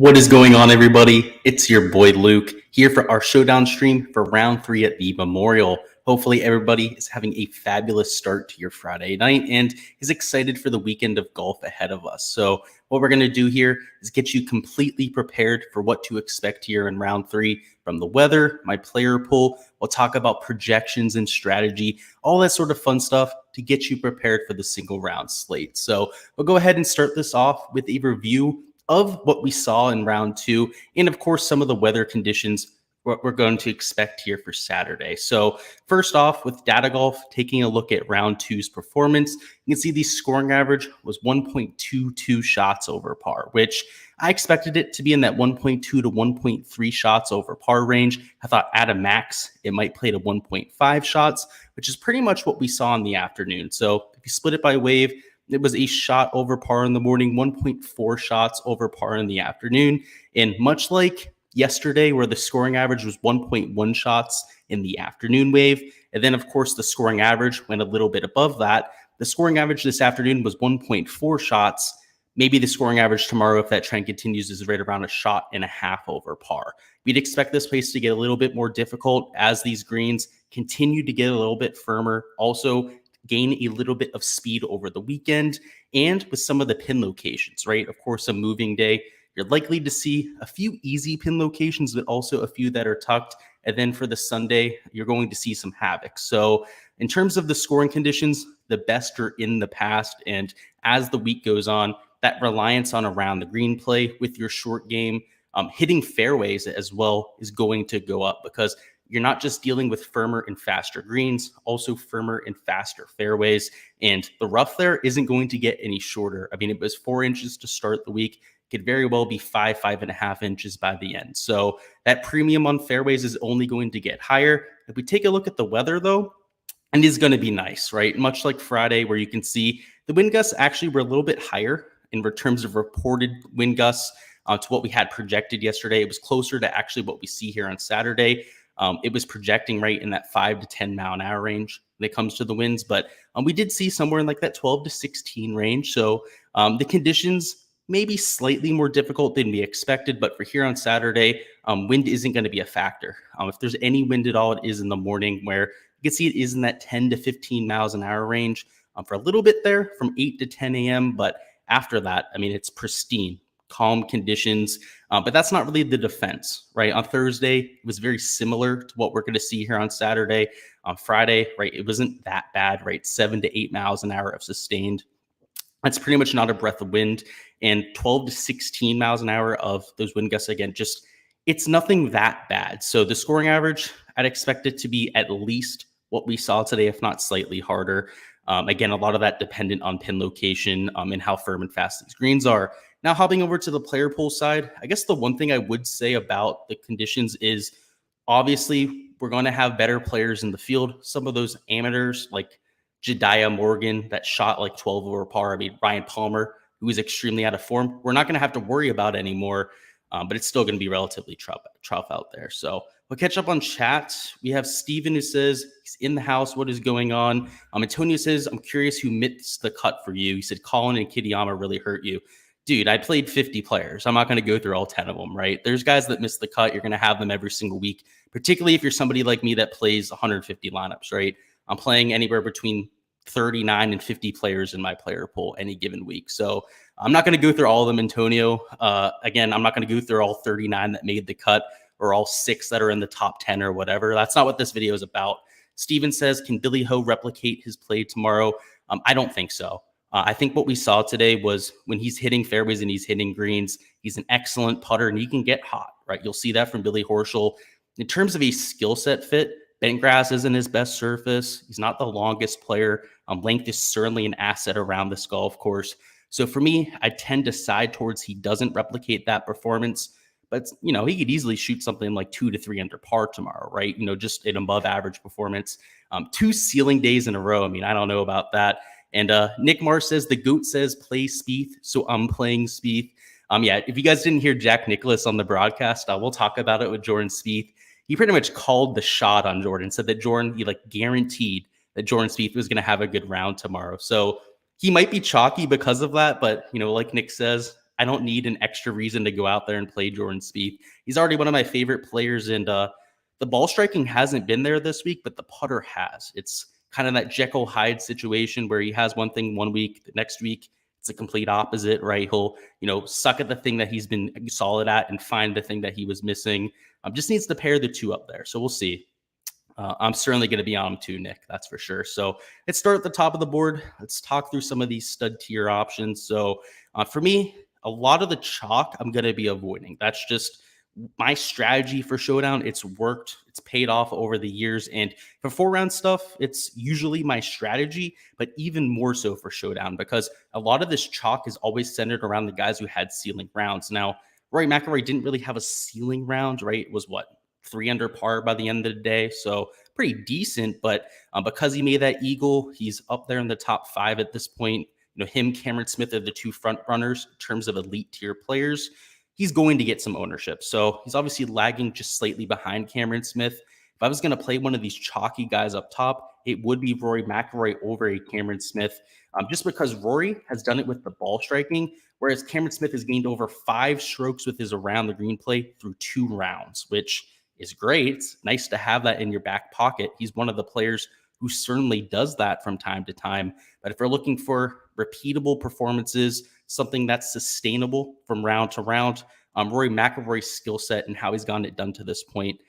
What is going on, everybody? It's your boy Luke here for our Showdown stream for round 3 at the Memorial. Hopefully everybody is having a fabulous start to your Friday night and is excited for the weekend of golf ahead of us. So what we're going to do here is get you completely prepared for what to expect here in round 3 from the weather, my player pool. We'll talk about projections and strategy, all that sort of fun stuff to get you prepared for the single round slate. So we'll go ahead and start this off with a review of what we saw in round 2, and of course, some of the weather conditions, what we're going to expect here for Saturday. So first off, with Data Golf, taking a look at round 2's performance, you can see the scoring average was 1.22 shots over par, which I expected it to be in that 1.2 to 1.3 shots over par range. I thought at a max, it might play to 1.5 shots, which is pretty much what we saw in the afternoon. So if you split it by wave, it was a shot over par in the morning, 1.4 shots over par in the afternoon. And much like yesterday, where the scoring average was 1.1 shots in the afternoon wave, and then, of course, the scoring average went a little bit above that. The scoring average this afternoon was 1.4 shots. Maybe the scoring average tomorrow, if that trend continues, is right around a shot and a half over par. We'd expect this place to get a little bit more difficult as these greens continue to get a little bit firmer. Also, gain a little bit of speed over the weekend and with some of the pin locations, right? Of course, a moving day, you're likely to see a few easy pin locations, but also a few that are tucked. And then for the Sunday, you're going to see some havoc. So in terms of the scoring conditions, the best are in the past. And as the week goes on, that reliance on around the green play with your short game, hitting fairways as well is going to go up because you're not just dealing with firmer and faster greens, also firmer and faster fairways. And the rough there isn't going to get any shorter. I mean, it was 4 inches to start the week. It could very well be 5.5 inches by the end. So that premium on fairways is only going to get higher. If we take a look at the weather, though, it is going to be nice, right? Much like Friday, where you can see the wind gusts actually were a little bit higher in terms of reported wind gusts to what we had projected yesterday. It was closer to actually what we see here on Saturday. It was projecting right in that 5 to 10 mile an hour range when it comes to the winds, but we did see somewhere in like that 12 to 16 range. So the conditions may be slightly more difficult than we expected, but for here on Saturday, wind isn't going to be a factor. If there's any wind at all, it is in the morning, where you can see it is in that 10 to 15 miles an hour range for a little bit there from 8 to 10 a.m. But after that, I mean, it's pristine, calm conditions, but that's not really the defense, right? On Thursday, it was very similar to what we're going to see here on Saturday. On Friday, right, it wasn't that bad, right? 7 to 8 miles an hour of sustained. That's pretty much not a breath of wind. And 12 to 16 miles an hour of those wind gusts, again, just it's nothing that bad. So the scoring average, I'd expect it to be at least what we saw today, if not slightly harder. Again, a lot of that dependent on pin location and how firm and fast these greens are. Now, hopping over to the player pool side, I guess the one thing I would say about the conditions is obviously we're going to have better players in the field. Some of those amateurs like Jediah Morgan that shot like 12 over par. I mean, Ryan Palmer, who is extremely out of form, we're not going to have to worry about anymore, but it's still going to be relatively tough out there. So we'll catch up on chat. We have Steven who says he's in the house. What is going on? Antonio says, I'm curious who missed the cut for you. He said, Colin and Kitayama really hurt you. Dude, I played 50 players. I'm not going to go through all 10 of them, right? There's guys that miss the cut. You're going to have them every single week, particularly if you're somebody like me that plays 150 lineups, right? I'm playing anywhere between 39 and 50 players in my player pool any given week. So I'm not going to go through all of them, Antonio. Again, I'm not going to go through all 39 that made the cut or all 6 that are in the top 10 or whatever. That's not what this video is about. Steven says, can Billy Ho replicate his play tomorrow? I don't think so. I think what we saw today was when he's hitting fairways and he's hitting greens, he's an excellent putter and he can get hot, right? You'll see that from Billy Horschel. In terms of a skill set fit, bent grass isn't his best surface. He's not the longest player. Length is certainly an asset around this golf course. So for me, I tend to side towards he doesn't replicate that performance. But, you know, he could easily shoot something like 2 to 3 under par tomorrow, right? You know, just an above average performance. 2 ceiling days in a row. I mean, I don't know about that. And Nick Marr says, the GOAT says play Spieth, so I'm playing Spieth. Yeah, if you guys didn't hear Jack Nicklaus on the broadcast, we'll talk about it with Jordan Spieth. He pretty much called the shot on Jordan, said that Jordan, he like guaranteed that Jordan Spieth was going to have a good round tomorrow. So he might be chalky because of that, but, you know, like Nick says, I don't need an extra reason to go out there and play Jordan Spieth. He's already one of my favorite players, and the ball striking hasn't been there this week, but the putter has. It's kind of that Jekyll Hyde situation where he has one thing one week, the next week it's a complete opposite, right? He'll, suck at the thing that he's been solid at and find the thing that he was missing. Just needs to pair the two up there. So we'll see. I'm certainly going to be on him too, Nick. That's for sure. So let's start at the top of the board. Let's talk through some of these stud tier options. So for me, a lot of the chalk I'm going to be avoiding. That's just my strategy for Showdown. It's worked. It's paid off over the years. And for 4-round stuff, it's usually my strategy, but even more so for Showdown because a lot of this chalk is always centered around the guys who had ceiling rounds. Now, Rory McIlroy didn't really have a ceiling round, right? It was what? 3 under par by the end of the day. So pretty decent, but because he made that eagle, he's up there in the top 5 at this point. Him, Cameron Smith are the two front runners in terms of elite tier players. He's going to get some ownership. So he's obviously lagging just slightly behind Cameron Smith. If I was going to play one of these chalky guys up top, it would be Rory McIlroy over a Cameron Smith, just because Rory has done it with the ball striking, whereas Cameron Smith has gained over 5 strokes with his around the green play through 2 rounds, which is great. It's nice to have that in your back pocket. He's one of the players who certainly does that from time to time. But if we're looking for repeatable performances, something that's sustainable from round to round, Rory McIlroy's skill set and how he's gotten it done to this point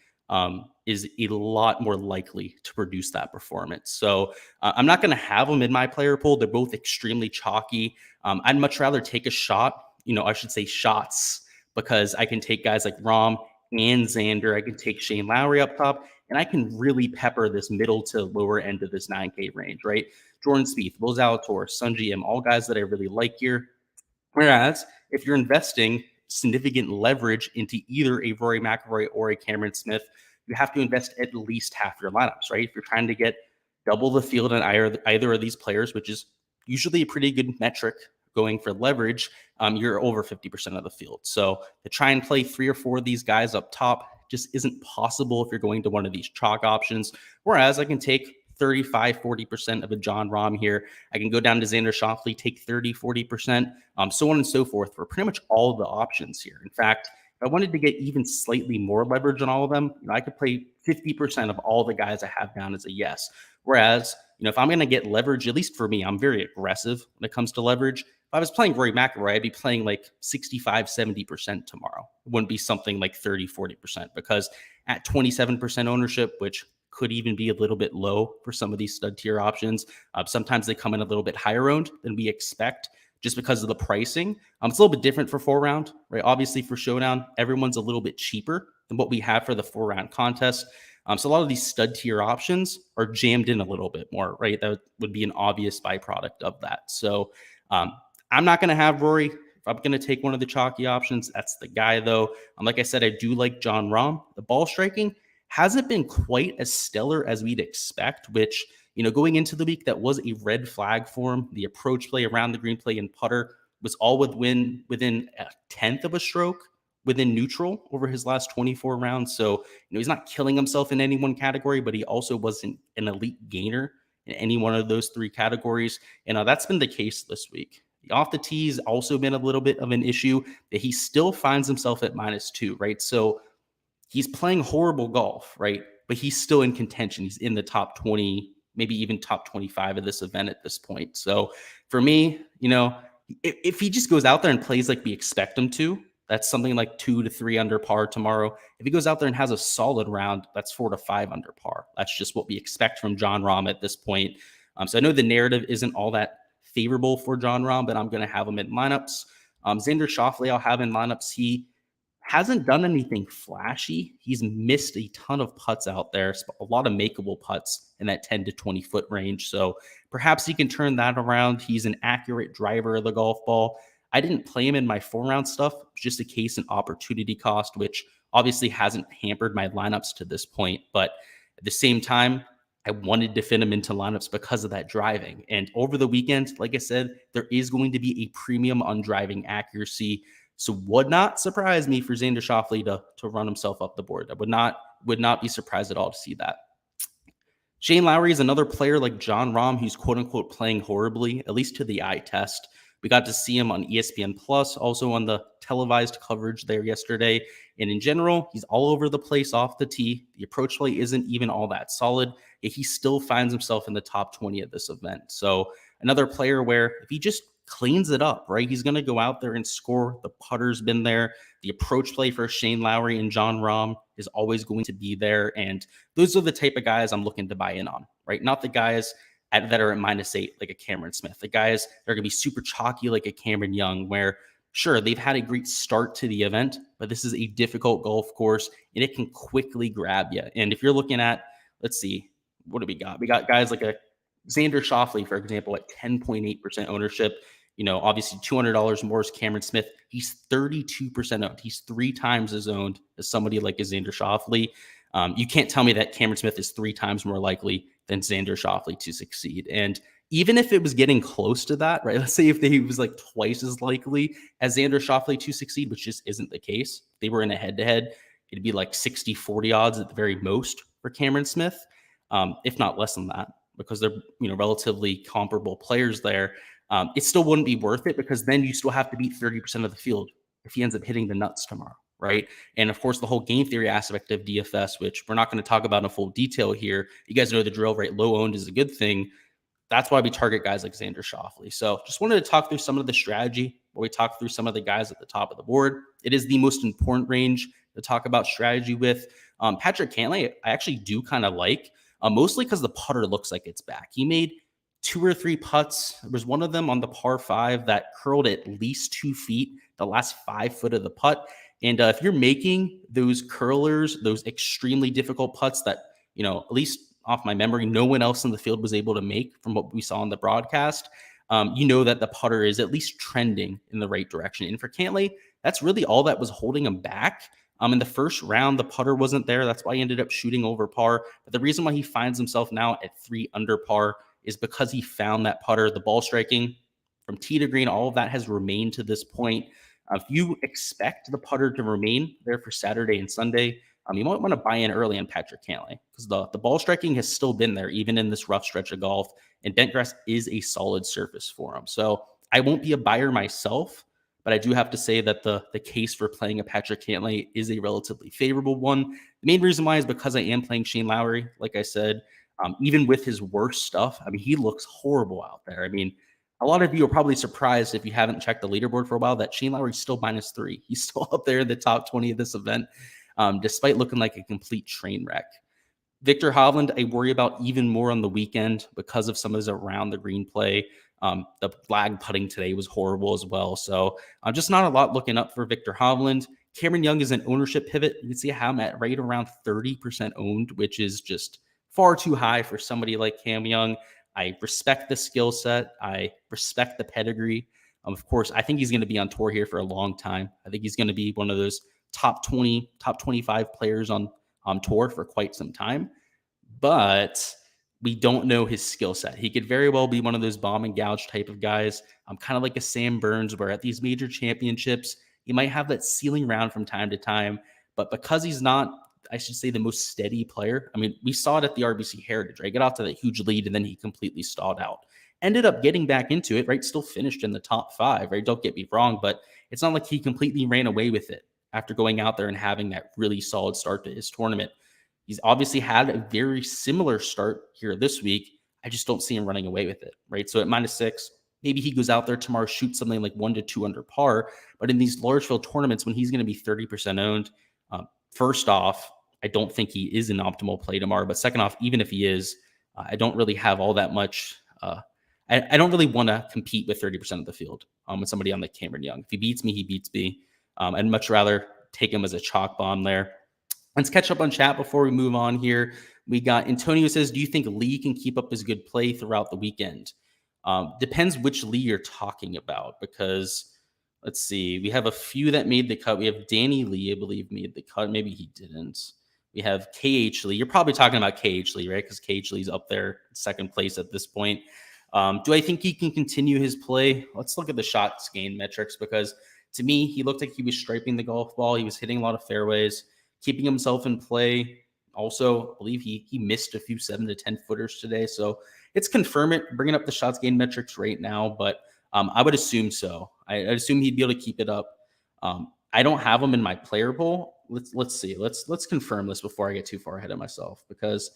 is a lot more likely to produce that performance. So I'm not going to have them in my player pool. They're both extremely chalky. I'd much rather take a shot, I should say shots, because I can take guys like Rahm and Xander. I can take Shane Lowry up top, and I can really pepper this middle to lower end of this 9K range, right? Jordan Spieth, Will Zalatoris, Sungjae Im, all guys that I really like here. Whereas if you're investing significant leverage into either a Rory McIlroy or a Cameron Smith, you have to invest at least half your lineups, right? If you're trying to get double the field on either of these players, which is usually a pretty good metric going for leverage, you're over 50% of the field. So to try and play 3 or 4 of these guys up top just isn't possible if you're going to one of these chalk options. Whereas I can take 35, 40% of a Jon Rahm here. I can go down to Xander Schauffele, take 30, 40%, so on and so forth for pretty much all the options here. In fact, if I wanted to get even slightly more leverage on all of them, I could play 50% of all the guys I have down as a yes. Whereas, if I'm going to get leverage, at least for me, I'm very aggressive when it comes to leverage. If I was playing Rory McIlroy, I'd be playing like 65, 70% tomorrow. It wouldn't be something like 30, 40% because at 27% ownership, which could even be a little bit low for some of these stud tier options. Sometimes they come in a little bit higher owned than we expect just because of the pricing. It's a little bit different for 4-round, right? Obviously for Showdown, everyone's a little bit cheaper than what we have for the 4-round contest. So a lot of these stud tier options are jammed in a little bit more, right? That would be an obvious byproduct of that. So I'm not going to have Rory. If I'm going to take one of the chalky options, that's the guy though. Like I said, I do like Jon Rahm. The ball striking hasn't been quite as stellar as we'd expect, which, going into the week, that was a red flag for him. The approach play, around the green play, and putter was all within a 10th of a stroke within neutral over his last 24 rounds. So, he's not killing himself in any one category, but he also wasn't an elite gainer in any one of those 3 categories. And that's been the case this week. The off the tee's also been a little bit of an issue that he still finds himself at -2, right? So he's playing horrible golf, right? But he's still in contention. He's in the top 20, maybe even top 25 of this event at this point. So for me, if he just goes out there and plays like we expect him to, that's something like 2 to 3 under par tomorrow. If he goes out there and has a solid round, that's 4 to 5 under par. That's just what we expect from Jon Rahm at this point. So I know the narrative isn't all that favorable for Jon Rahm, but I'm going to have him in lineups. Xander Schauffele, I'll have in lineups. He hasn't done anything flashy. He's missed a ton of putts out there, a lot of makeable putts in that 10 to 20 foot range. So perhaps he can turn that around. He's an accurate driver of the golf ball. I didn't play him in my 4-round stuff, just a case and opportunity cost, which obviously hasn't hampered my lineups to this point. But at the same time, I wanted to fit him into lineups because of that driving. And over the weekend, like I said, there is going to be a premium on driving accuracy. So would not surprise me for Xander Schauffele to run himself up the board. I would not be surprised at all to see that. Shane Lowry is another player like Jon Rahm who's quote unquote playing horribly, at least to the eye test. We got to see him on ESPN Plus, also on the televised coverage there yesterday. And in general, he's all over the place off the tee. The approach play isn't even all that solid, yet he still finds himself in the top 20 of this event. So another player where if he just cleans it up, right, he's going to go out there and score. The putter's been there. The approach play for Shane Lowry and John Rahm is always going to be there. And those are the type of guys I'm looking to buy in on, right? Not the guys that are at -8, like a Cameron Smith. The guys that are going to be super chalky, like a Cameron Young, where sure, they've had a great start to the event, but this is a difficult golf course and it can quickly grab you. And if you're looking at, let's see, what do we got? We got guys like a Xander Schauffele, for example, at 10.8% ownership. Obviously $200 more is Cameron Smith. He's 32% owned. He's 3 times as owned as somebody like a Xander Schauffele. You can't tell me that Cameron Smith is 3 times more likely than Xander Schauffele to succeed. And even if it was getting close to that, right? Let's say if he was like twice as likely as Xander Schauffele to succeed, which just isn't the case. If they were in a head-to-head, it'd be like 60-40 odds at the very most for Cameron Smith, if not less than that, because they're relatively comparable players there. It still wouldn't be worth it because then you still have to beat 30% of the field if he ends up hitting the nuts tomorrow, right? And of course, the whole game theory aspect of DFS, which we're not going to talk about in full detail here. You guys know the drill, right? Low owned is a good thing. That's why we target guys like Xander Schauffele. So just wanted to talk through some of the strategy where we talk through some of the guys at the top of the board. It is the most important range to talk about strategy with. Patrick Cantlay, I actually do kind of like, mostly because the putter looks like it's back. He made 2 or 3 putts. There was one of them on the par 5 that curled at least 2 feet, the last 5 foot of the putt. And if you're making those curlers, those extremely difficult putts that, at least off my memory, no one else in the field was able to make from what we saw on the broadcast, that the putter is at least trending in the right direction. And for Cantlay, that's really all that was holding him back. In the first round, the putter wasn't there. That's why he ended up shooting over par. But the reason why he finds himself now at 3 under par is because he found that putter. The ball striking from tee to green, all of that has remained to this point. If you expect the putter to remain there for Saturday and Sunday, you might want to buy in early on Patrick Cantlay because the ball striking has still been there, even in this rough stretch of golf. And bent grass is a solid surface for him. So I won't be a buyer myself, but I do have to say that the case for playing a Patrick Cantlay is a relatively favorable one. The main reason why is because I am playing Shane Lowry, like I said. Even with his worst stuff, he looks horrible out there. A lot of you are probably surprised if you haven't checked the leaderboard for a while that Shane Lowry's still -3. He's still up there in the top 20 of this event, despite looking like a complete train wreck. Victor Hovland, I worry about even more on the weekend because of some of his around the green play. The flag putting today was horrible as well. So just not a lot looking up for Victor Hovland. Cameron Young is an ownership pivot. You can see how I'm at right around 30% owned, which is just far too high for somebody like Cam Young. I respect the skill set. I respect the pedigree. Of course, I think he's going to be on tour here for a long time. I think he's going to be one of those top 20, top 25 players on tour for quite some time. But we don't know his skill set. He could very well be one of those bomb and gouge type of guys. Kind of like a Sam Burns, where at these major championships, he might have that ceiling round from time to time. But because he's not, I should say, the most steady player. We saw it at the RBC Heritage, right? Get off to that huge lead, and then he completely stalled out. Ended up getting back into it, right? Still finished in the top 5, right? Don't get me wrong, but it's not like he completely ran away with it after going out there and having that really solid start to his tournament. He's obviously had a very similar start here this week. I just don't see him running away with it, right? So at -6, maybe he goes out there tomorrow, shoots something like 1 to 2 under par. But in these large field tournaments, when he's going to be 30% owned, first off, I don't think he is an optimal play tomorrow. But second off, even if he is, I don't really have all that much. I don't really want to compete with 30% of the field with somebody on like Cameron Young. If he beats me, he beats me. I'd much rather take him as a chalk bomb there. Let's catch up on chat before we move on here. We got Antonio says, do you think Lee can keep up his good play throughout the weekend? Depends which Lee you're talking about, because let's see. We have a few that made the cut. We have Danny Lee, I believe, made the cut. Maybe he didn't. We have KH Lee. You're probably talking about KH Lee, right? Because KH Lee's up there, second place at this point. Do I think he can continue his play? Let's look at the shots gained metrics, because to me, he looked like he was striping the golf ball. He was hitting a lot of fairways, keeping himself in play. Also, I believe he missed a few 7 to 10 footers today. So it's confirming, bringing up the shots gained metrics right now. But I would assume so. I'd assume he'd be able to keep it up. I don't have him in my player pool. Let's see. Let's confirm this before I get too far ahead of myself, because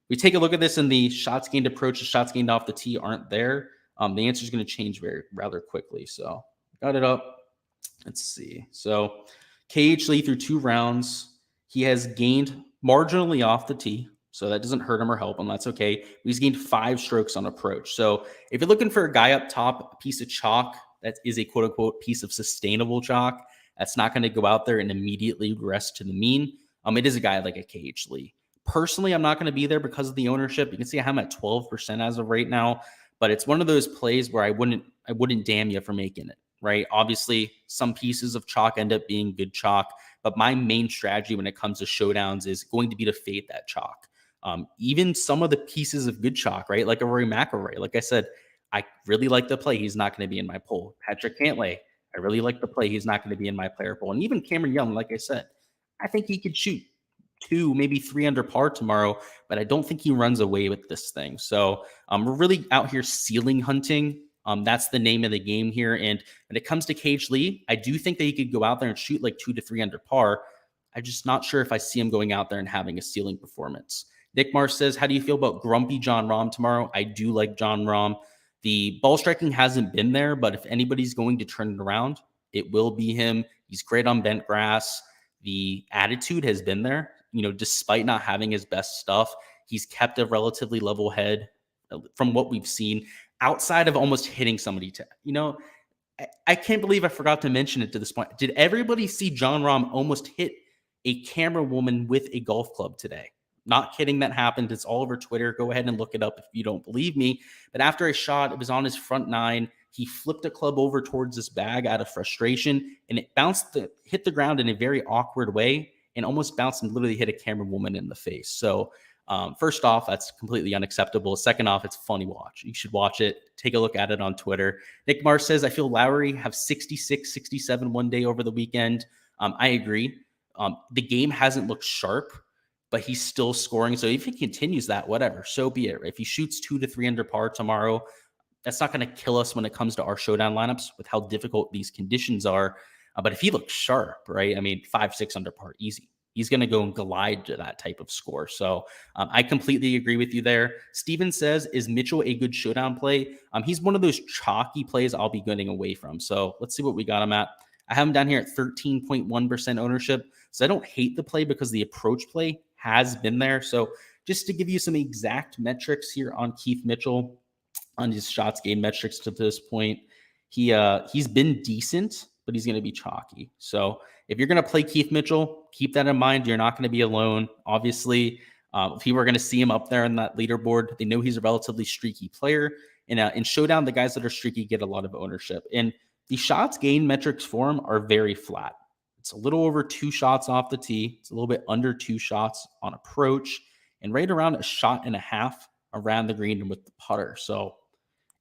we take a look at this and the shots gained approach, the shots gained off the tee aren't there. The answer is going to change rather quickly. So got it up. Let's see. So KH Lee through 2 rounds, he has gained marginally off the tee. So that doesn't hurt him or help him. That's okay. He's gained 5 strokes on approach. So if you're looking for a guy up top, a piece of chalk that is a quote unquote piece of sustainable chalk, that's not going to go out there and immediately regress to the mean. It is a guy like a KH Lee. Personally, I'm not going to be there because of the ownership. You can see I'm at 12% as of right now, but it's one of those plays where I wouldn't damn you for making it, right? Obviously, some pieces of chalk end up being good chalk, but my main strategy when it comes to showdowns is going to be to fade that chalk. Even some of the pieces of good chalk, right? Like a Rory McIlroy. Like I said, I really like the play. He's not going to be in my poll. Patrick Cantlay, I really like the play. He's not going to be in my player pool. And even Cameron Young, like I said, I think he could shoot 2, maybe 3 under par tomorrow, but I don't think he runs away with this thing. So we're really out here ceiling hunting. That's the name of the game here. And when it comes to KH Lee, I do think that he could go out there and shoot like 2 to 3 under par. I'm just not sure if I see him going out there and having a ceiling performance. Nick Mars says, how do you feel about grumpy John Rahm tomorrow? I do like John Rahm. The ball striking hasn't been there, but if anybody's going to turn it around, it will be him. He's great on bent grass. The attitude has been there. Despite not having his best stuff, he's kept a relatively level head from what we've seen outside of almost hitting somebody. I can't believe I forgot to mention it to this point. Did everybody see John Rahm almost hit a camera woman with a golf club today? Not kidding, that happened. It's all over Twitter. Go ahead and look it up if you don't believe me. But after a shot, it was on his front 9. He flipped a club over towards this bag out of frustration, and it hit the ground in a very awkward way and almost bounced and literally hit a camera woman in the face. So first off, that's completely unacceptable. Second off, it's a funny watch. You should watch it. Take a look at it on Twitter. Nick Mars says, I feel Lowry have 66, 67 one day over the weekend. I agree. The game hasn't looked sharp, but he's still scoring. So if he continues that, whatever, so be it. If he shoots 2 to 3 under par tomorrow, that's not going to kill us when it comes to our showdown lineups with how difficult these conditions are. But if he looks sharp, right? 5, 6 under par, easy. He's going to go and glide to that type of score. So I completely agree with you there. Steven says, is Mitchell a good showdown play? He's one of those chalky plays I'll be getting away from. So let's see what we got him at. I have him down here at 13.1% ownership. So I don't hate the play because the approach play has been there. So just to give you some exact metrics here on Keith Mitchell, on his shots gained metrics to this point, he's been decent, but he's going to be chalky. So if you're going to play Keith Mitchell, keep that in mind. You're not going to be alone. Obviously, if people are going to see him up there on that leaderboard, they know he's a relatively streaky player. And in Showdown, the guys that are streaky get a lot of ownership. And the shots gained metrics for him are very flat. It's a little over 2 shots off the tee. It's a little bit under 2 shots on approach, and right around a shot and a half around the green with the putter. So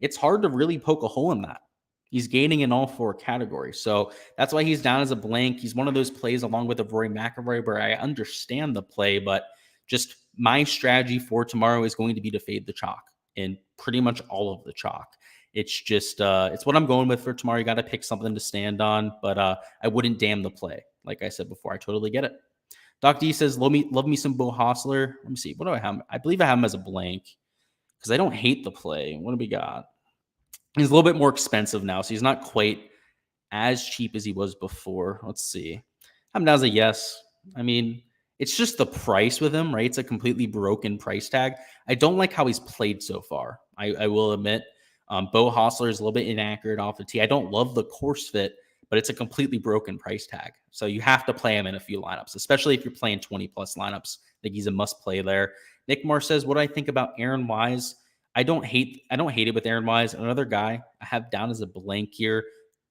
it's hard to really poke a hole in that. He's gaining in all 4 categories. So that's why he's down as a blank. He's one of those plays along with a Rory McIlroy where I understand the play, but just my strategy for tomorrow is going to be to fade the chalk and pretty much all of the chalk. It's just, it's what I'm going with for tomorrow. You got to pick something to stand on, but I wouldn't damn the play. Like I said before, I totally get it. Doc D says, love me some Bo Hostler. Let me see. What do I have? I believe I have him as a blank because I don't hate the play. What do we got? He's a little bit more expensive now, so he's not quite as cheap as he was before. Let's see. I'm down as a yes. It's just the price with him, right? It's a completely broken price tag. I don't like how he's played so far. I will admit. Bo Hostler is a little bit inaccurate off the tee. I don't love the course fit, but it's a completely broken price tag. So you have to play him in a few lineups, especially if you're playing 20-plus lineups. I think he's a must-play there. Nick Moore says, what do I think about Aaron Wise? I don't hate it with Aaron Wise. Another guy I have down as a blank here.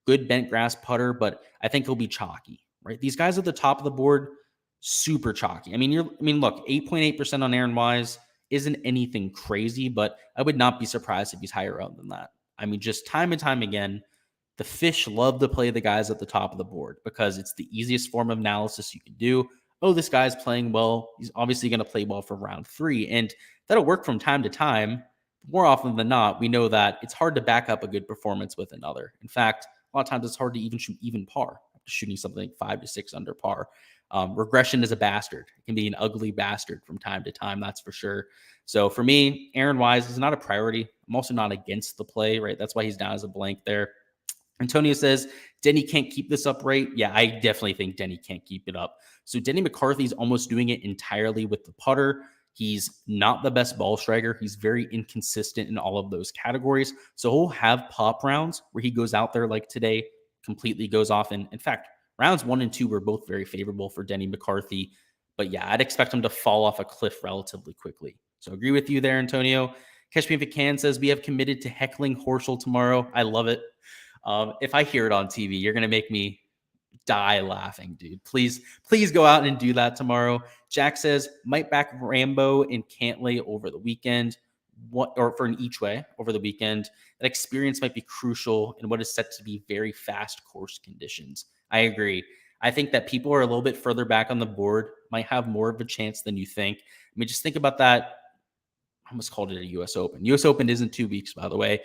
Good bent grass putter, but I think he'll be chalky, right? These guys at the top of the board, super chalky. Look, 8.8% on Aaron Wise isn't anything crazy, but I would not be surprised if he's higher up than that. Just time and time again, the fish love to play the guys at the top of the board because it's the easiest form of analysis you can do. Oh, this guy's playing well. He's obviously going to play well for round 3. And that'll work from time to time. more often than not, we know that it's hard to back up a good performance with another. In fact, a lot of times it's hard to even shoot even par, after shooting something like 5 to 6 under par. Regression is a bastard. It can be an ugly bastard from time to time, that's for sure. So for me, Aaron Wise is not a priority. I'm also not against the play, right? That's why he's down as a blank there. Antonio says, Denny can't keep this up, right? Yeah, I definitely think Denny can't keep it up. So Denny McCarthy's almost doing it entirely with the putter. He's not the best ball striker. He's very inconsistent in all of those categories. So he'll have pop rounds where he goes out there like today, completely goes off. And in fact, rounds 1 and 2 were both very favorable for Denny McCarthy. But yeah, I'd expect him to fall off a cliff relatively quickly. So agree with you there, Antonio. Catch Me If You Can says, we have committed to heckling Horschel tomorrow. I love it. If I hear it on TV, you're going to make me die laughing, dude. Please go out and do that tomorrow. Jack says, might back Rambo and Cantlay over the weekend, or for an each way over the weekend. That experience might be crucial in what is set to be very fast course conditions. I agree. I think that people are a little bit further back on the board might have more of a chance than you think. I mean, just think about that. I almost called it a U.S. Open. U.S. Open is in 2 weeks, by the way.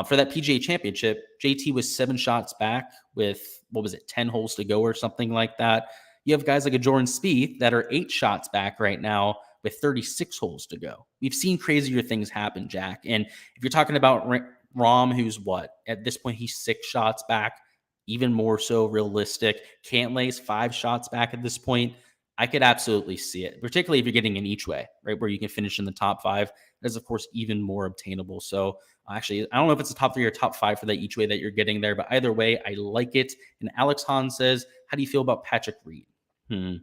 For that PGA Championship, JT was 7 shots back with, 10 holes to go or something like that. You have guys like a Jordan Spieth that are 8 shots back right now with 36 holes to go. We've seen crazier things happen, Jack. And if you're talking about Rahm, who's at this point, he's 6 shots back, even more so realistic. Cantlay's 5 shots back at this point. I could absolutely see it, particularly if you're getting an each way, right, where you can finish in the top 5. That's, of course, even more obtainable. So actually, I don't know if it's a top 3 or top 5 for that each way that you're getting there, but either way, I like it. And Alex Hahn says, how do you feel about Patrick Reed? He's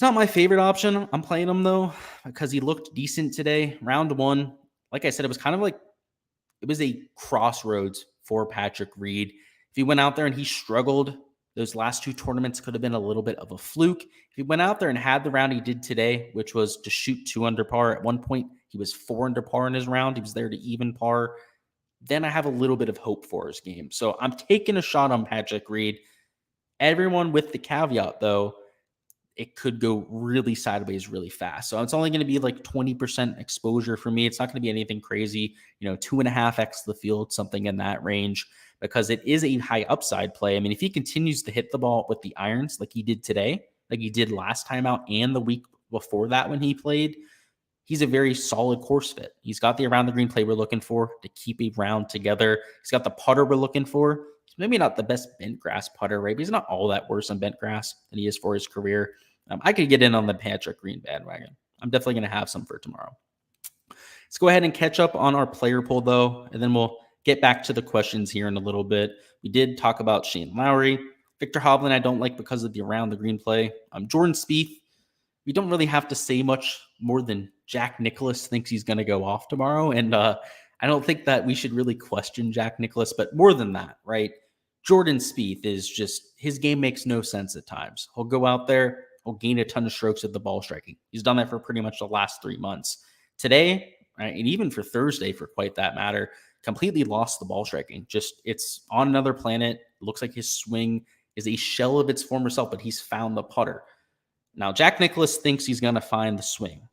not my favorite option. I'm playing him, though, because he looked decent today. Round 1, like I said, it was kind of like it was a crossroads for Patrick Reed. If he went out there and he struggled, those last 2 tournaments could have been a little bit of a fluke. If he went out there and had the round he did today, which was to shoot 2 under par, at one point he was 4 under par in his round. He was there to even par. Then I have a little bit of hope for his game. So I'm taking a shot on Patrick Reed. Everyone with the caveat, though, it could go really sideways really fast. So it's only going to be like 20% exposure for me. It's not going to be anything crazy, 2.5x the field, something in that range, because it is a high upside play. I mean, if he continues to hit the ball with the irons like he did today, like he did last time out and the week before that when he played, he's a very solid course fit. He's got the around the green play we're looking for to keep a round together. He's got the putter we're looking for. He's maybe not the best bent grass putter, right? But he's not all that worse on bent grass than he is for his career. I could get in on the Patrick Reed bandwagon. I'm definitely going to have some for tomorrow. Let's go ahead and catch up on our player poll, though, and then we'll get back to the questions here in a little bit. We did talk about Shane Lowry. Victor Hovland, I don't like because of the around the green play. Jordan Spieth, we don't really have to say much more than Jack Nicklaus thinks he's going to go off tomorrow. And I don't think that we should really question Jack Nicklaus, but more than that, right? Jordan Spieth is just, his game makes no sense at times. He'll go out there, he'll gain a ton of strokes at the ball striking. He's done that for pretty much the last 3 months. Today, right, and even for Thursday, for quite that matter, completely lost the ball striking. Just, it's on another planet. It looks like his swing is a shell of its former self, but he's found the putter. Now, Jack Nicklaus thinks he's going to find the swing.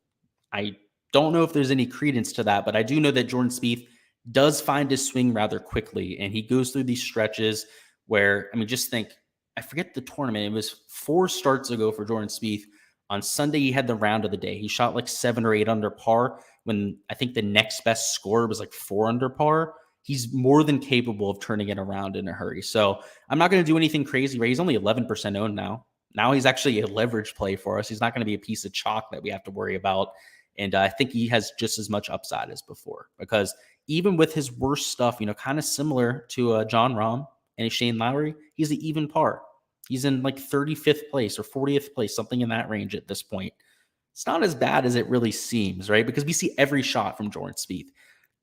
I don't know if there's any credence to that, but I do know that Jordan Spieth does find his swing rather quickly, and he goes through these stretches where, I mean, just think, I forget the tournament. It was 4 starts ago for Jordan Spieth. On Sunday, he had the round of the day. He shot like 7 or 8 under par when I think the next best score was like 4 under par. He's more than capable of turning it around in a hurry. So I'm not going to do anything crazy, right? He's only 11% owned now. Now he's actually a leverage play for us. He's not going to be a piece of chalk that we have to worry about. And I think he has just as much upside as before, because even with his worst stuff, kind of similar to Jon Rahm and Shane Lowry, he's an even par. He's in like 35th place or 40th place, something in that range at this point. It's not as bad as it really seems, right? Because we see every shot from Jordan Spieth.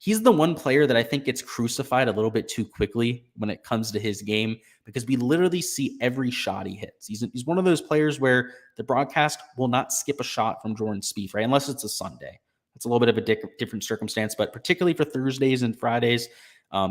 He's the one player that I think gets crucified a little bit too quickly when it comes to his game, because we literally see every shot he hits. He's one of those players where the broadcast will not skip a shot from Jordan Spieth, right? Unless it's a Sunday. It's a little bit of a different circumstance, but particularly for Thursdays and Fridays,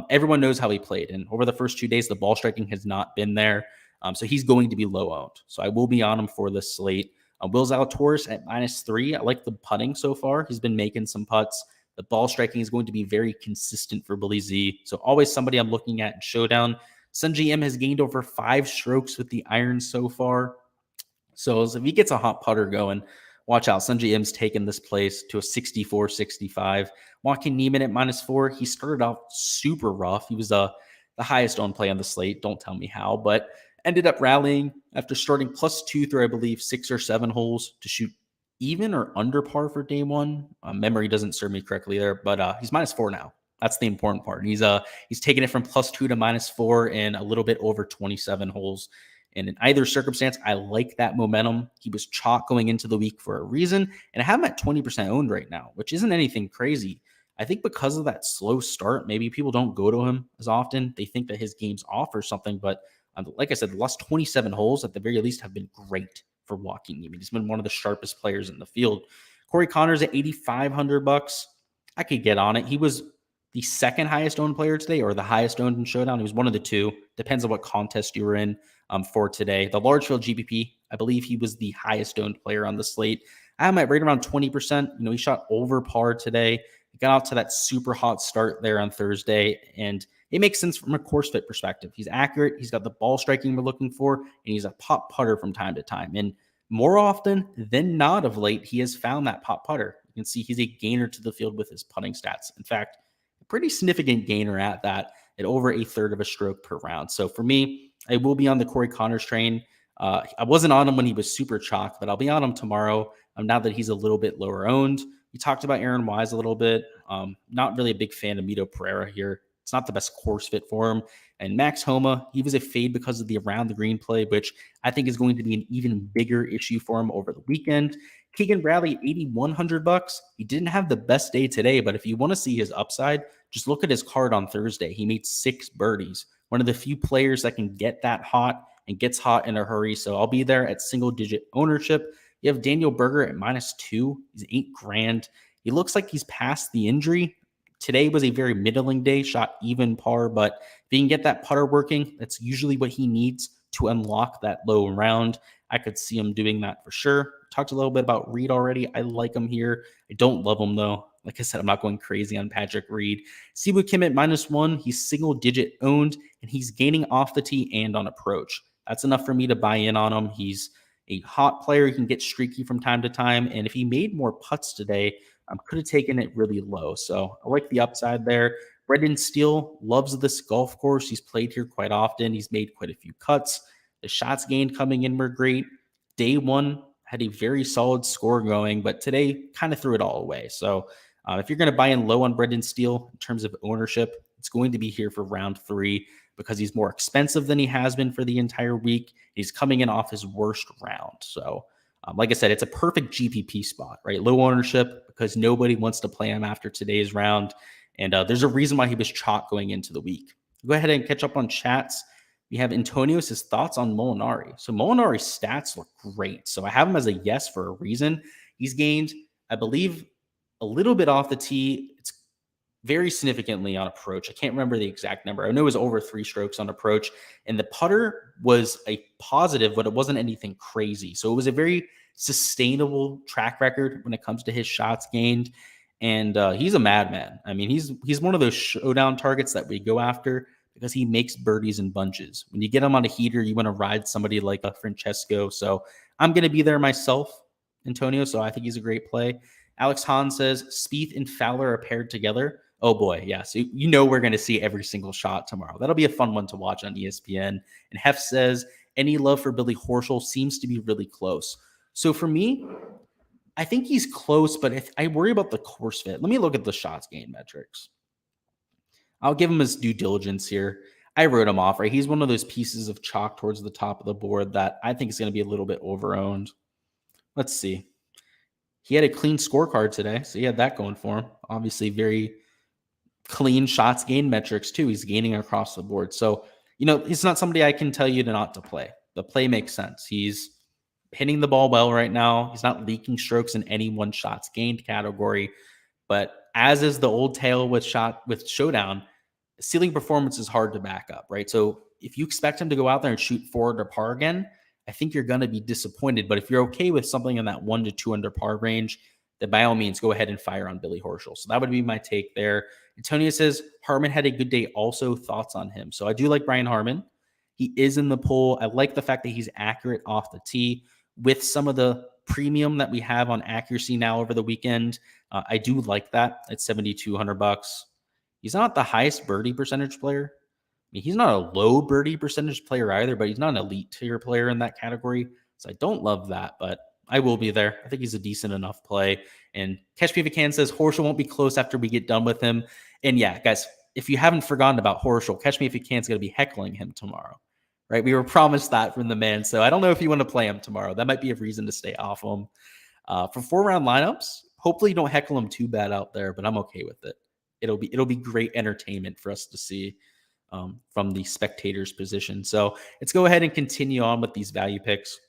everyone knows how he played. And over the first 2 days, the ball striking has not been there. So he's going to be low owned. So I will be on him for this slate. Will Zalatoris at -3. I like the putting so far. He's been making some putts. The ball striking is going to be very consistent for Billy Z. So always somebody I'm looking at in Showdown. Sunji M has gained over 5 strokes with the iron so far. So if he gets a hot putter going, watch out. Sunji M's taken this place to a 64-65. Joaquin Neiman at -4. He started off super rough. He was the highest owned play on the slate. Don't tell me how, but ended up rallying after starting +2 through, I believe, 6 or 7 holes to shoot even or under par for day one. Memory doesn't serve me correctly there, but he's -4 now. That's the important part. He's taken it from +2 to -4 in a little bit over 27 holes. And in either circumstance, I like that momentum. He was chalk going into the week for a reason, and I have him at 20% owned right now, which isn't anything crazy. I think because of that slow start, maybe people don't go to him as often. They think that his game's off or something, but like I said, the last 27 holes at the very least have been great for Joaquin. I mean, he's been one of the sharpest players in the field. Corey Connors at $8,500. I could get on it. He was the second highest owned player today, or the highest owned in Showdown. He was one of the two. Depends on what contest you were in for today. The large field GPP, I believe he was the highest owned player on the slate. I have him at right around 20%. He shot over par today. He got out to that super hot start there on Thursday, and it makes sense from a course fit perspective. He's accurate. He's got the ball striking we're looking for, and he's a pop putter from time to time. And more often than not of late, he has found that pop putter. You can see he's a gainer to the field with his putting stats. In fact, a pretty significant gainer at that, at over 1/3 of a stroke per round. So for me, I will be on the Corey Connors train. I wasn't on him when he was super chalked, but I'll be on him tomorrow now that he's a little bit lower owned. We talked about Aaron Wise a little bit. Not really a big fan of Mito Pereira here. It's not the best course fit for him. And Max Homa, he was a fade because of the around the green play, which I think is going to be an even bigger issue for him over the weekend. Keegan Bradley, $8,100. He didn't have the best day today, but if you want to see his upside, just look at his card on Thursday. He made 6 birdies. One of the few players that can get that hot and gets hot in a hurry. So I'll be there at single-digit ownership. You have Daniel Berger at -2. He's $8,000. He looks like he's past the injury. Today was a very middling day, shot even par, but if he can get that putter working, that's usually what he needs to unlock that low round. I could see him doing that for sure. Talked a little bit about Reed already. I like him here. I don't love him though. Like I said, I'm not going crazy on Patrick Reed. Siwoo Kim at -1. He's single-digit owned, and he's gaining off the tee and on approach. That's enough for me to buy in on him. He's a hot player. He can get streaky from time to time, and if he made more putts today, could have taken it really low. So I like the upside there. Brendan Steele loves this golf course. He's played here quite often. He's made quite a few cuts. The shots gained coming in were great. Day one had a very solid score going, but today kind of threw it all away. So if you're going to buy in low on Brendan Steele in terms of ownership, it's going to be here for round 3 because he's more expensive than he has been for the entire week. He's coming in off his worst round. So like I said, it's a perfect GPP spot, right? Low ownership because nobody wants to play him after today's round. And there's a reason why he was chalk going into the week. Go ahead and catch up on chats. We have Antonios' thoughts on Molinari. So Molinari's stats look great. So I have him as a yes for a reason. He's gained, I believe, a little bit off the tee. It's very significantly on approach. I can't remember the exact number. I know it was over 3 strokes on approach. And the putter was a positive, but it wasn't anything crazy. So it was a very sustainable track record when it comes to his shots gained. And he's a madman. I mean, he's one of those showdown targets that we go after because he makes birdies in bunches. When you get him on a heater, you want to ride somebody like a Francesco. So I'm going to be there myself, Antonio. So I think he's a great play. Alex Hahn says Spieth and Fowler are paired together. Oh boy, yeah. So we're going to see every single shot tomorrow. That'll be a fun one to watch on ESPN. And Hef says any love for Billy Horschel seems to be really close. So for me, I think he's close, but I worry about the course fit. Let me look at the shots gained metrics. I'll give him his due diligence here. I wrote him off, right? He's one of those pieces of chalk towards the top of the board that I think is going to be a little bit overowned. Let's see. He had a clean scorecard today, so he had that going for him. Obviously, very clean shots gained metrics too. He's gaining across the board. So, it's not somebody I can tell you not to play. The play makes sense. He's hitting the ball well right now. He's not leaking strokes in any one shots gained category. But as is the old tale with Showdown, ceiling performance is hard to back up, right? So if you expect him to go out there and shoot 4 under par again, I think you're going to be disappointed. But if you're okay with something in that 1 to 2 under par range, then by all means, go ahead and fire on Billy Horschel. So that would be my take there. Antonio says Harmon had a good day. Also, thoughts on him. So I do like Brian Harmon. He is in the pool. I like the fact that he's accurate off the tee with some of the premium that we have on accuracy now over the weekend. I do like that at $7,200. He's not the highest birdie percentage player. I mean, he's not a low birdie percentage player either, but he's not an elite tier player in that category. So I don't love that, but I will be there. I think he's a decent enough play. And Catch Me If You Can says Horschel won't be close after we get done with him. And yeah, guys, if you haven't forgotten about Horschel, Catch Me If You Can is going to be heckling him tomorrow, right? We were promised that from the man. So I don't know if you want to play him tomorrow. That might be a reason to stay off him. For 4-round lineups, hopefully you don't heckle him too bad out there, but I'm okay with it. It'll be great entertainment for us to see from the spectators' position. So let's go ahead and continue on with these value picks.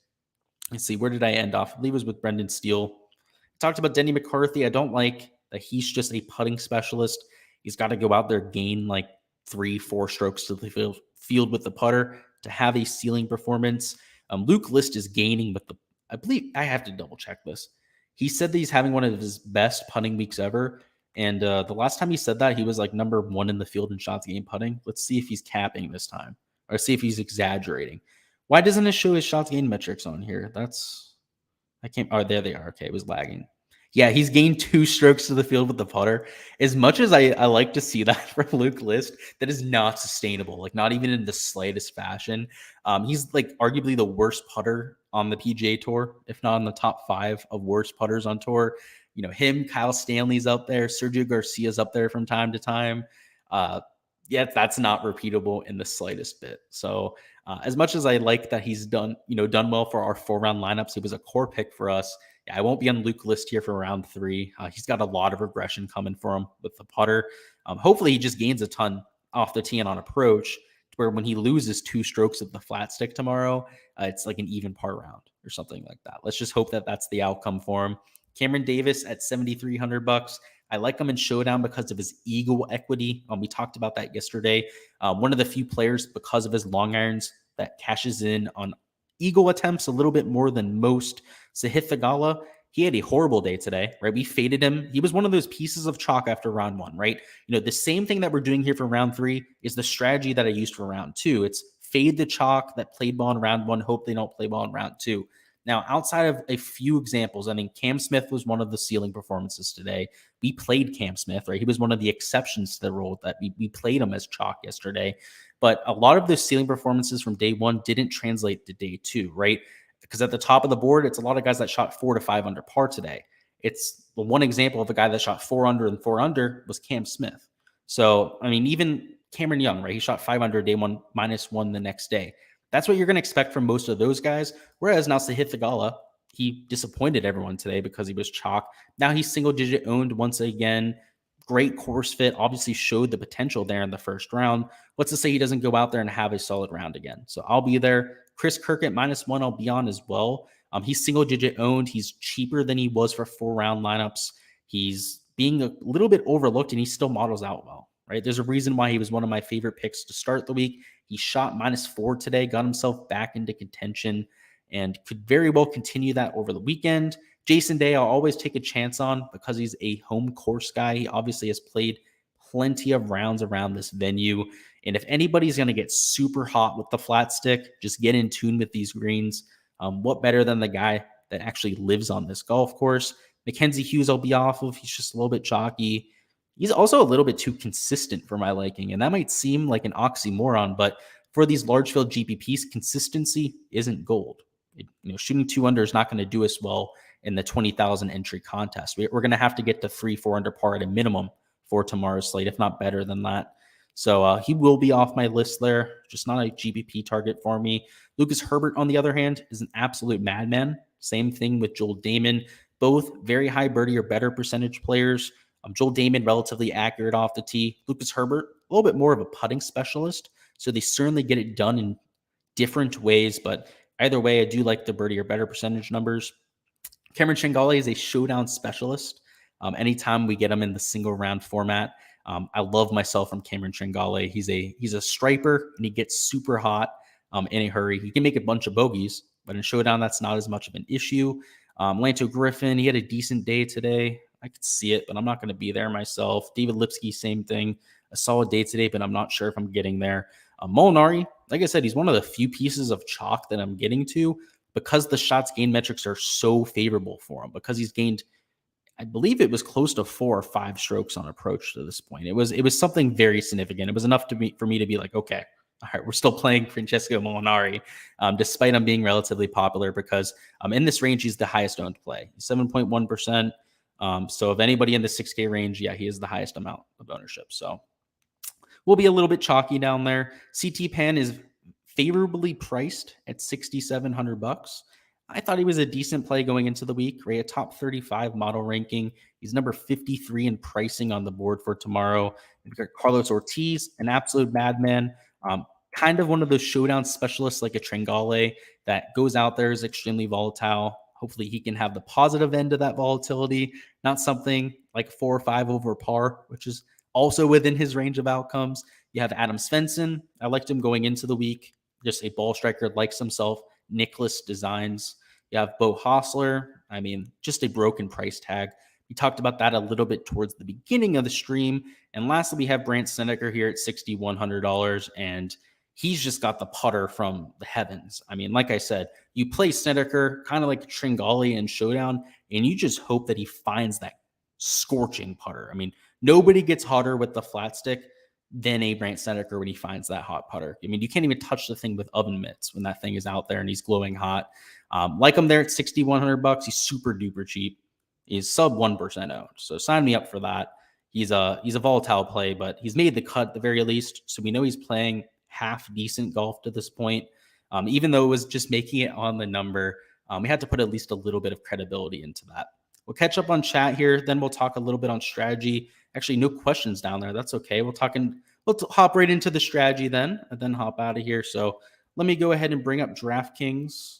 Let's see, where did I end off? I believe it was with Brendan Steele. Talked about Denny McCarthy. I don't like that he's just a putting specialist. He's got to go out there, gain like 3-4 strokes to the field with the putter to have a ceiling performance. Luke List is gaining with I believe I have to double check this. He said that he's having one of his best putting weeks ever. And the last time he said that, he was like number 1 in the field in shots gained putting. Let's see if he's capping this time or see if he's exaggerating. Why doesn't it show his shots gained metrics on here? Oh, there they are. Okay, it was lagging. Yeah, he's gained 2 strokes to the field with the putter. As much as I like to see that from Luke List, that is not sustainable, like not even in the slightest fashion. He's like arguably the worst putter on the PGA Tour, if not in the top 5 of worst putters on tour. You know, him, Kyle Stanley's up there, Sergio Garcia's up there from time to time. Yeah, that's not repeatable in the slightest bit. So as much as I like that he's done well for our 4-round lineups, he was a core pick for us. Yeah, I won't be on Luke List here for round 3. He's got a lot of regression coming for him with the putter. Hopefully he just gains a ton off the tee and on approach, where when he loses 2 strokes of the flat stick tomorrow, it's like an even par round or something like that. Let's just hope that that's the outcome for him. Cameron Davis at $7,300. I like him in Showdown because of his eagle equity. We talked about that yesterday. One of the few players, because of his long irons, that cashes in on eagle attempts a little bit more than most. Sahith Theegala, he had a horrible day today, right? We faded him. He was one of those pieces of chalk after round 1, right? The same thing that we're doing here for round 3 is the strategy that I used for round 2. It's fade the chalk that played ball in round 1, hope they don't play ball in round 2. Now, outside of a few examples, I mean, Cam Smith was one of the ceiling performances today. We played Cam Smith, right? He was one of the exceptions to the rule that we played him as chalk yesterday. But a lot of those ceiling performances from day 1 didn't translate to day 2, right? Because at the top of the board, it's a lot of guys that shot 4 to 5 under par today. It's the one example of a guy that shot 4 under and 4 under was Cam Smith. So, I mean, even Cameron Young, right? He shot 5 under day 1, -1 the next day. That's what you're going to expect from most of those guys. Whereas now Sahith Theegala, he disappointed everyone today because he was chalk. Now he's single-digit owned once again. Great course fit. Obviously showed the potential there in the first round. What's to say he doesn't go out there and have a solid round again? So I'll be there. Chris Kirk at -1, I'll be on as well. He's single-digit owned. He's cheaper than he was for 4-round lineups. He's being a little bit overlooked, and he still models out well, right? There's a reason why he was one of my favorite picks to start the week. He shot -4 today, got himself back into contention, and could very well continue that over the weekend. Jason Day, I'll always take a chance on because he's a home course guy. He obviously has played plenty of rounds around this venue. And if anybody's going to get super hot with the flat stick, just get in tune with these greens. What better than the guy that actually lives on this golf course? Mackenzie Hughes, I'll be off of. He's just a little bit chalky. He's also a little bit too consistent for my liking, and that might seem like an oxymoron, but for these large field GPPs, consistency isn't gold. Shooting 2 under is not going to do us well in the 20,000 entry contest. We're going to have to get to 3-4 under par at a minimum for tomorrow's slate, if not better than that. So he will be off my list there, just not a GPP target for me. Lucas Herbert, on the other hand, is an absolute madman. Same thing with Joel Damon. Both very high birdie or better percentage players. Joel Damon, relatively accurate off the tee. Lucas Herbert, a little bit more of a putting specialist. So they certainly get it done in different ways. But either way, I do like the birdie or better percentage numbers. Cameron Shingale is a showdown specialist. Anytime we get him in the single round format, I love myself from Cameron Shingale. He's a striper, and he gets super hot in a hurry. He can make a bunch of bogeys, but in showdown, that's not as much of an issue. Lanto Griffin, he had a decent day today. I could see it, but I'm not going to be there myself. David Lipsky, same thing. A solid day today, but I'm not sure if I'm getting there. Molinari, like I said, he's one of the few pieces of chalk that I'm getting to because the shots gained metrics are so favorable for him, because he's gained, I believe it was close to 4 or 5 strokes on approach to this point. It was something very significant. It was enough for me to be like, okay, all right, we're still playing Francesco Molinari, despite him being relatively popular, because in this range, he's the highest owned play, 7.1%. So of anybody in the 6K range, yeah, he is the highest amount of ownership. So we'll be a little bit chalky down there. CT Pan is favorably priced at $6,700. I thought he was a decent play going into the week, right? A top 35 model ranking. He's number 53 in pricing on the board for tomorrow. We've got Carlos Ortiz, an absolute madman. Kind of one of those showdown specialists like a Tringale that goes out there, is extremely volatile. Hopefully he can have the positive end of that volatility, not something like 4 or 5 over par, which is also within his range of outcomes. You have Adam Svensson. I liked him going into the week. Just a ball striker, likes himself. Nicholas Designs. You have Bo Hostler. I mean, just a broken price tag. We talked about that a little bit towards the beginning of the stream. And lastly, we have Brandt Snedeker here at $6,100. And he's just got the putter from the heavens. I mean, like I said, you play Snedeker kind of like Tringale and Showdown, and you just hope that he finds that scorching putter. I mean, nobody gets hotter with the flat stick than a Brandt Snedeker when he finds that hot putter. I mean, you can't even touch the thing with oven mitts when that thing is out there and he's glowing hot. Like him there at $6,100. He's super duper cheap. He's sub 1% owned. So sign me up for that. He's a volatile play, but he's made the cut at the very least. So we know he's playing half decent golf to this point. Even though it was just making it on the number, we had to put at least a little bit of credibility into that. We'll catch up on chat here. Then we'll talk a little bit on strategy. Actually, no questions down there. That's okay. We'll hop right into the strategy then, and then hop out of here. So let me go ahead and bring up Draftkings,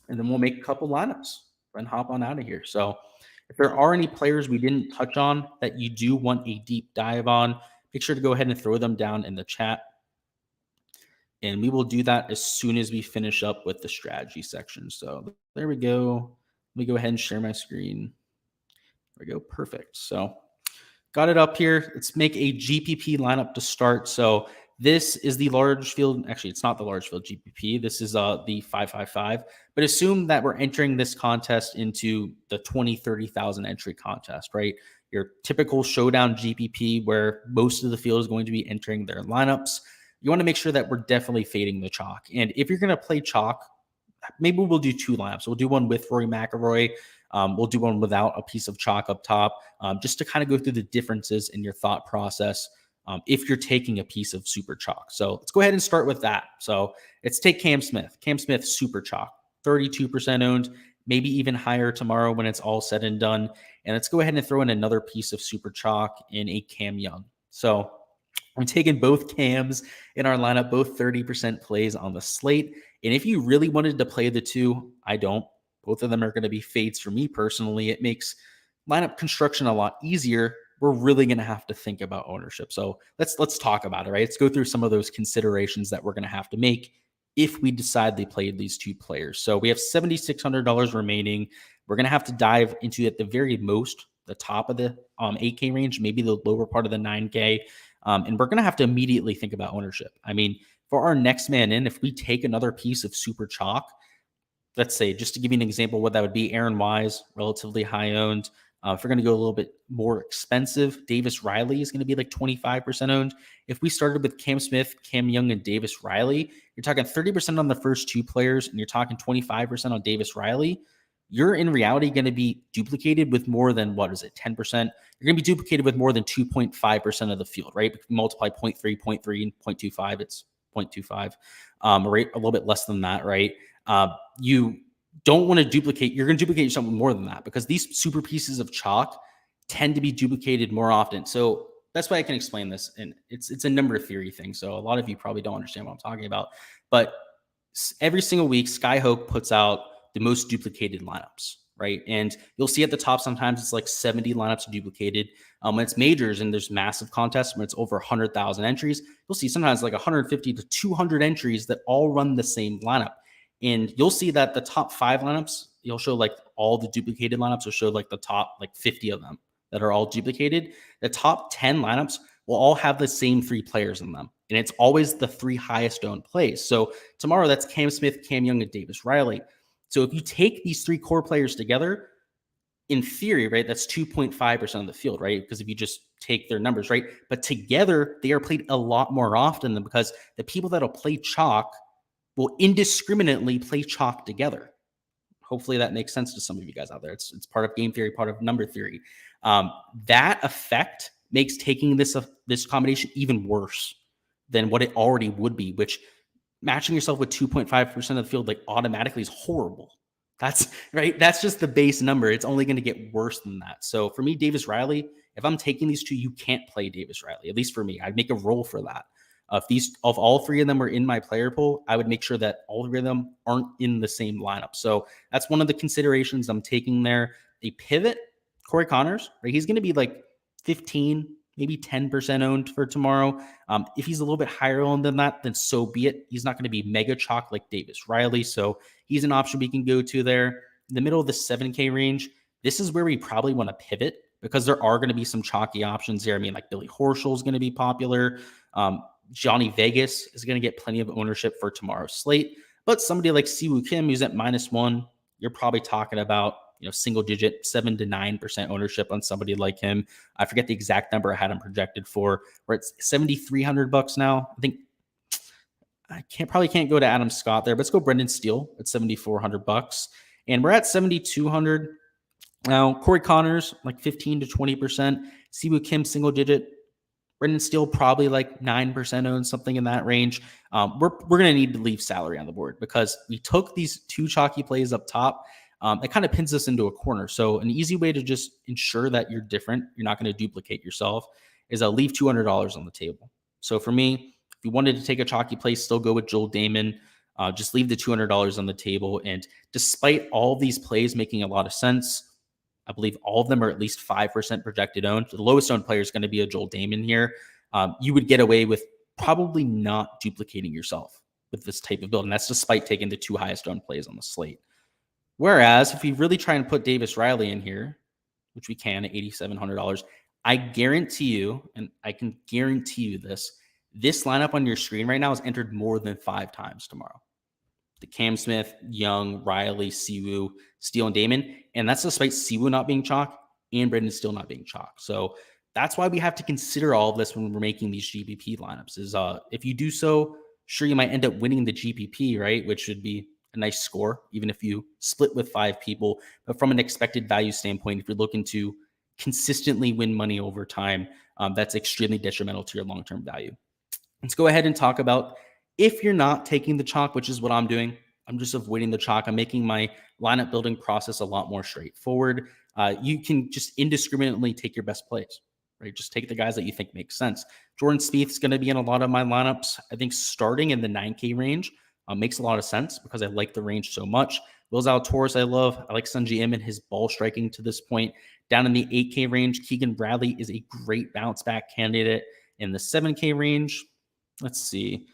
and then we'll make a couple lineups, then hop on out of here. So if there are any players we didn't touch on that you do want a deep dive on, make sure to go ahead and throw them down in the chat. And we will do that as soon as we finish up with the strategy section. So there we go. Let me go ahead and share my screen. There we go. Perfect. So got it up here. Let's make a GPP lineup to start. So this is the large field. Actually, it's not the large field GPP. This is the 555. But assume that we're entering this contest into the 20, 30,000 entry contest, right? Your typical showdown GPP where most of the field is going to be entering their lineups. You want to make sure that we're definitely fading the chalk. And if you're going to play chalk, maybe we'll do 2 lineups. We'll do one with Rory McIlroy. We'll do one without a piece of chalk up top, just to kind of go through the differences in your thought process if you're taking a piece of super chalk. So let's go ahead and start with that. So let's take Cam Smith. Cam Smith, super chalk, 32% owned, maybe even higher tomorrow when it's all said and done. And let's go ahead and throw in another piece of super chalk in a Cam Young. So I'm taking both Cams in our lineup, both 30% plays on the slate. And if you really wanted to play the two, I don't. Both of them are going to be fades for me personally. It makes lineup construction a lot easier. We're really going to have to think about ownership. So let's talk about it, right? Let's go through some of those considerations that we're going to have to make if we decide they played these two players. So we have $7,600 remaining. We're going to have to dive into, at the very most, the top of the 8K range, maybe the lower part of the 9K. And we're going to have to immediately think about ownership. I mean, for our next man in, if we take another piece of super chalk, let's say, just to give you an example, what that would be, Aaron Wise, relatively high owned. If we're going to go a little bit more expensive, Davis Riley is going to be like 25% owned. If we started with Cam Smith, Cam Young, and Davis Riley, you're talking 30% on the first 2 players, and you're talking 25% on Davis Riley. You're in reality going to be duplicated with more than, 10%? You're going to be duplicated with more than 2.5% of the field, right? If you multiply 0.3, 0.3, and 0.25, it's 0.25, right? A little bit less than that, right? You don't want to duplicate. You're going to duplicate something more than that because these super pieces of chalk tend to be duplicated more often. So that's why I can explain this. And it's a number theory thing. So a lot of you probably don't understand what I'm talking about. But every single week, Skyhook puts out the most duplicated lineups, right? And you'll see at the top, sometimes it's like 70 lineups are duplicated. When it's majors and there's massive contests where it's over 100,000 entries, you'll see sometimes like 150 to 200 entries that all run the same lineup. And you'll see that the top 5 lineups You'll show like all the duplicated lineups, will show like the top like 50 of them that are all duplicated. The top 10 lineups will all have the same 3 players in them. And it's always the 3 highest owned plays. So tomorrow that's Cam Smith, Cam Young, and Davis Riley. So if you take these 3 core players together, in theory, right, that's 2.5% of the field, right? Because if you just take their numbers, right? But together, they are played a lot more often than because the people that'll play chalk will indiscriminately play chalk together. Hopefully that makes sense to some of you guys out there. It's part of game theory, part of number theory. That effect makes taking this combination even worse than what it already would be, which matching yourself with 2.5% of the field like automatically is horrible. That's right. That's just the base number. It's only going to get worse than that. So for me, Davis Riley, if I'm taking these 2, you can't play Davis Riley, at least for me. I'd make a roll for that. If all 3 of them are in my player pool, I would make sure that all 3 of them aren't in the same lineup. So that's one of the considerations I'm taking there. They pivot, Corey Connors, right? He's going to be like 15, maybe 10% owned for tomorrow. If he's a little bit higher owned than that, then so be it. He's not going to be mega chalk like Davis Riley. So he's an option we can go to there. In the middle of the 7K range, this is where we probably want to pivot because there are going to be some chalky options here. I mean, like Billy Horschel is going to be popular. Johnny Vegas is going to get plenty of ownership for tomorrow's slate. But somebody like Siwoo Kim, who's at -1, you're probably talking about single digit 7 to 9% ownership on somebody like him. I forget the exact number I had him projected for. We're at $7,300 now. I think I probably can't go to Adam Scott there, but let's go Brendan Steele at $7,400. And we're at 7,200. Now, Corey Connors, like 15 to 20%. Siwoo Kim, single digit. Brendan Steele, probably like 9% owned, something in that range. We're going to need to leave salary on the board because we took these 2 chalky plays up top. It kind of pins us into a corner. So an easy way to just ensure that you're different, you're not going to duplicate yourself, is leave $200 on the table. So for me, if you wanted to take a chalky play, still go with Joel Damon. Just leave the $200 on the table. And despite all these plays making a lot of sense, I believe all of them are at least 5% projected owned. The lowest owned player is going to be a Joel Damon here. You would get away with probably not duplicating yourself with this type of build. And that's despite taking the 2 highest owned plays on the slate. Whereas if we really try and put Davis Riley in here, which we can at $8,700, I guarantee you, and I can guarantee you this lineup on your screen right now is entered more than 5 times tomorrow. The Cam Smith, Young, Riley, Siwoo, Steele, and Damon. And that's despite Siwoo not being chalk and Brendan Steele not being chalk. So that's why we have to consider all of this when we're making these GPP lineups is if you do so, sure, you might end up winning the GPP, right? Which should be a nice score, even if you split with 5 people. But from an expected value standpoint, if you're looking to consistently win money over time, that's extremely detrimental to your long-term value. Let's go ahead and talk about if you're not taking the chalk, which is what I'm doing. I'm just avoiding the chalk. I'm making my lineup building process a lot more straightforward. You can just indiscriminately take your best plays, right? Just take the guys that you think make sense. Jordan Spieth's going to be in a lot of my lineups. I think starting in the 9K range makes a lot of sense because I like the range so much. Will Zalatoris, I love. I like Sungjae Im and his ball striking to this point. Down in the 8K range, Keegan Bradley is a great bounce back candidate. In the 7K range, let's see.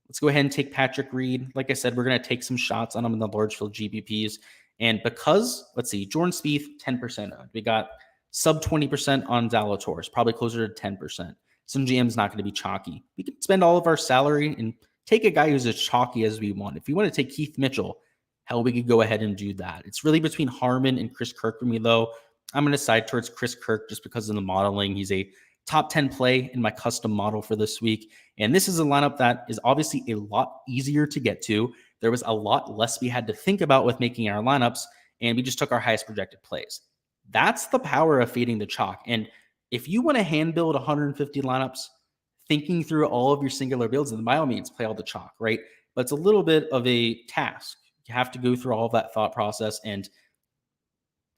Let's go ahead and take Patrick Reed. Like I said, we're going to take some shots on him in the large field GPPs. And because, let's see, Jordan Spieth, 10% owned. We got sub 20% on Zalatoris, probably closer to 10%. Sungjae Im's not going to be chalky. We can spend all of our salary and take a guy who's as chalky as we want. If you want to take Keith Mitchell, hell, we could go ahead and do that. It's really between Harman and Chris Kirk for me, though. I'm going to side towards Chris Kirk just because of the modeling. He's a top 10 play in my custom model for this week. And this is a lineup that is obviously a lot easier to get to. There was a lot less we had to think about with making our lineups, and we just took our highest projected plays. That's the power of fading the chalk. And if you want to hand build 150 lineups, thinking through all of your singular builds, and by all means, play all the chalk, right? But it's a little bit of a task. You have to go through all of that thought process. And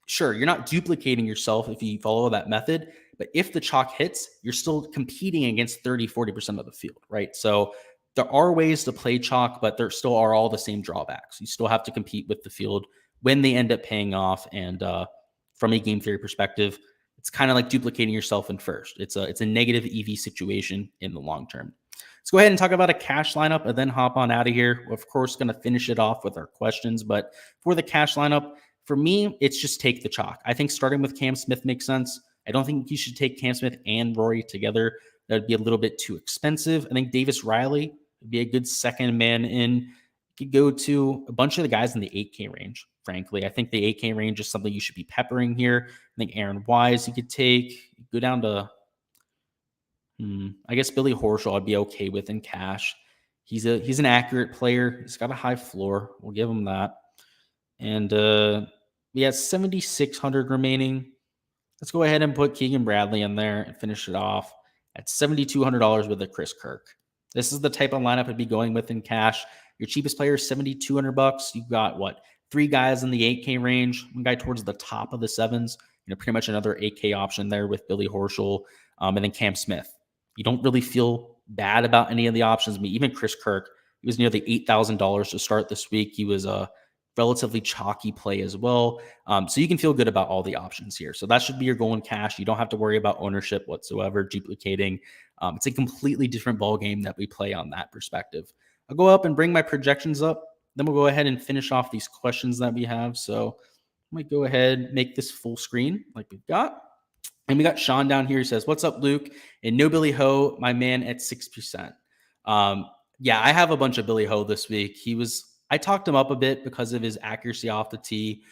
sure, you're not duplicating yourself if you follow that method, but if the chalk hits, you're still competing against 30, 40% of the field, right? So there are ways to play chalk, but there still are all the same drawbacks. You still have to compete with the field when they end up paying off. And from a game theory perspective, it's kind of like duplicating yourself in first. It's a negative EV situation in the long term. Let's go ahead and talk about a cash lineup and then hop on out of here. We're, of course, going to finish it off with our questions. But for the cash lineup, for me, it's just take the chalk. I think starting with Cam Smith makes sense. I don't think you should take Cam Smith and Rory together. That would be a little bit too expensive. I think Davis Riley would be a good second man in. You could go to a bunch of the guys in the 8K range, frankly. I think the 8K range is something you should be peppering here. I think Aaron Wise you could take. Go down to, I guess Billy Horschel I'd be okay with in cash. He's an accurate player. He's got a high floor. We'll give him that. And we have 7,600 remaining. Let's go ahead and put Keegan Bradley in there and finish it off at $7,200 with a Chris Kirk. This is the type of lineup I'd be going with in cash. Your cheapest player is $7,200. You've got what? 3 guys in the 8K range, 1 guy towards the top of the 7s. Pretty much another 8K option there with Billy Horschel, and then Cam Smith. You don't really feel bad about any of the options. I mean, even Chris Kirk, he was nearly $8,000 to start this week. He was a relatively chalky play as well. So you can feel good about all the options here. So that should be your goal in cash. You don't have to worry about ownership whatsoever, duplicating. It's a completely different ball game that we play on that perspective. I'll go up and bring my projections up. Then we'll go ahead and finish off these questions that we have. So I might go ahead and make this full screen like we've got. And we got Sean down here. He says, "What's up, Luke? And no Billy Ho, my man at 6%. Yeah, I have a bunch of Billy Ho this week. I talked him up a bit because of his accuracy off the tee.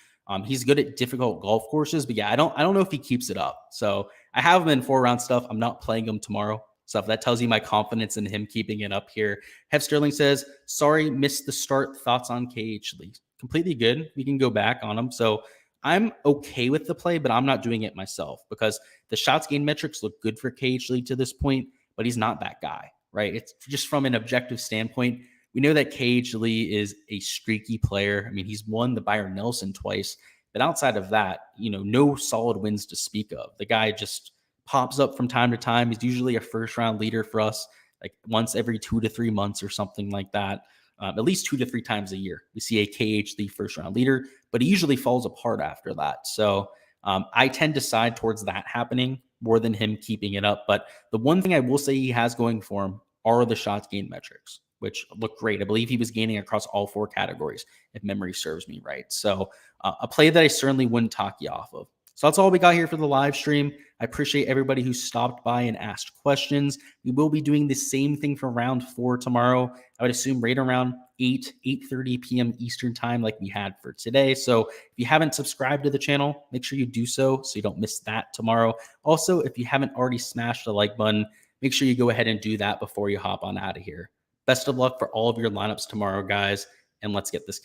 He's good at difficult golf courses, but yeah, I don't know if he keeps it up. So I have him in 4-round stuff. I'm not playing him tomorrow. So if that tells you my confidence in him keeping it up here. Hev Sterling says, "Sorry, missed the start. Thoughts on KH Lee?" Completely good. We can go back on him. So I'm okay with the play, but I'm not doing it myself because the shots gained metrics look good for KH Lee to this point, but he's not that guy, right? It's just from an objective standpoint. We know that KH Lee is a streaky player. I mean, he's won the Byron Nelson twice, but outside of that, no solid wins to speak of. The guy just pops up from time to time. He's usually a first-round leader for us, like once every 2 to 3 months or something like that. At least 2 to 3 times a year, we see a KH Lee first-round leader, but he usually falls apart after that. So I tend to side towards that happening more than him keeping it up. But the one thing I will say he has going for him are the shots gained metrics, which look great. I believe he was gaining across all 4 categories, if memory serves me right. So a play that I certainly wouldn't talk you off of. So that's all we got here for the live stream. I appreciate everybody who stopped by and asked questions. We will be doing the same thing for round 4 tomorrow. I would assume right around 8:30 p.m. Eastern time like we had for today. So if you haven't subscribed to the channel, make sure you do so you don't miss that tomorrow. Also, if you haven't already smashed the like button, make sure you go ahead and do that before you hop on out of here. Best of luck for all of your lineups tomorrow, guys, and let's get this